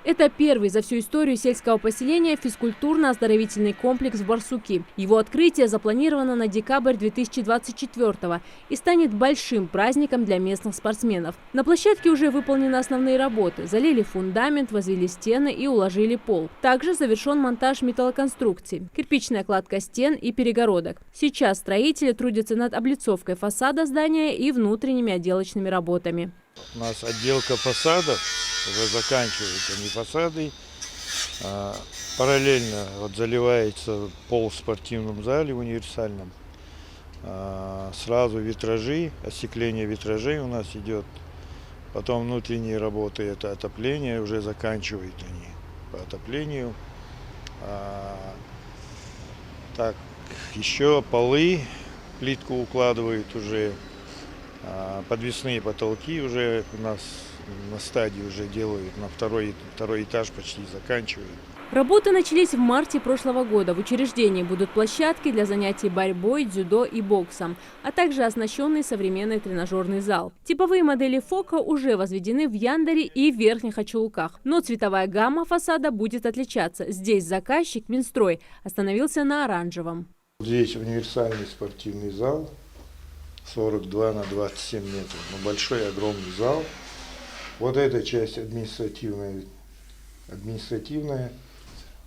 Это первый за всю историю сельского поселения физкультурно-оздоровительный комплекс в Барсуки. Его открытие запланировано на декабрь 2024 и станет большим праздником для местных спортсменов. На площадке уже выполнены основные работы. Залили фундамент, возвели стены и уложили пол. Также завершен монтаж металлоконструкций, кирпичная кладка стен и перегородок. Сейчас строители трудятся над облицовкой фасада здания и внутренними отделочными работами. У нас отделка фасадов, уже заканчиваются не фасады. Параллельно заливается пол в спортивном зале универсальном. Сразу витражи, остекление витражей у нас идет. Потом внутренние работы, это отопление, уже заканчивают они по отоплению. Так, еще полы, плитку укладывают уже. Подвесные потолки уже у нас на стадии уже делают, на второй этаж почти заканчивают. Работы начались в марте прошлого года. В учреждении будут площадки для занятий борьбой, дзюдо и боксом, а также оснащенный современный тренажерный зал. Типовые модели ФОКа уже возведены в Яндере и в Верхних Ачаулках. Но цветовая гамма фасада будет отличаться. Здесь заказчик Минстрой остановился на оранжевом. Здесь универсальный спортивный зал. 42 на 27 метров. Но большой, огромный зал. Вот эта часть административная.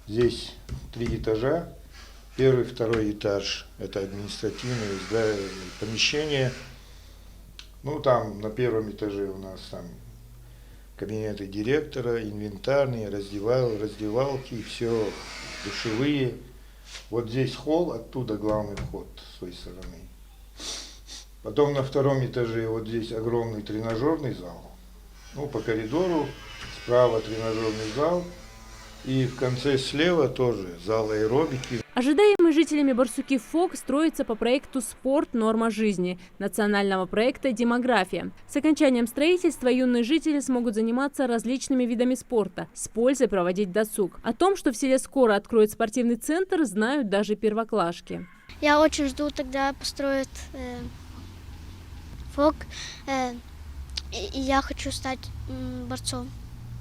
Здесь 3 этажа. Первый, второй этаж – это административное помещение. Ну, там на первом этаже у нас там кабинеты директора, инвентарные, раздевалки, все, душевые. Вот здесь холл, оттуда главный вход с той стороны. Потом на втором этаже вот здесь огромный тренажерный зал. Ну, по коридору справа тренажерный зал. И в конце слева тоже зал аэробики. Ожидаемый жителями Барсуки ФОК строится по проекту «Спорт. Норма жизни» национального проекта «Демография». С окончанием строительства юные жители смогут заниматься различными видами спорта, с пользой проводить досуг. О том, что в селе скоро откроют спортивный центр, знают даже первоклашки. Я очень жду, тогда построят ФОК, и я хочу стать борцом.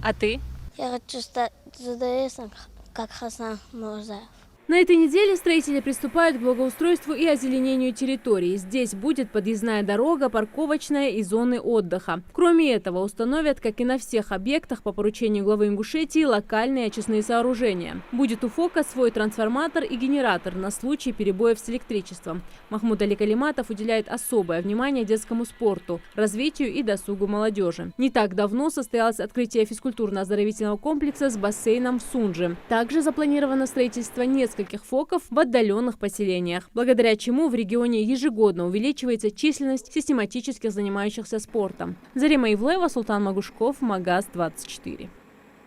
А ты? Я хочу стать дзюдоистом, как Хасан Мурзаев. На этой неделе строители приступают к благоустройству и озеленению территории. Здесь будет подъездная дорога, парковочная и зоны отдыха. Кроме этого, установят, как и на всех объектах по поручению главы Ингушетии, локальные очистные сооружения. Будет у ФОКа свой трансформатор и генератор на случай перебоев с электричеством. Махмуд Али Калиматов уделяет особое внимание детскому спорту, развитию и досугу молодежи. Не так давно состоялось открытие физкультурно-оздоровительного комплекса с бассейном в Сунже. Также запланировано строительство нескольких ФОКов в отдаленных поселениях, благодаря чему в регионе ежегодно увеличивается численность систематически занимающихся спортом. Зарима Ивлеева, Султан Магушков, Магаз 24.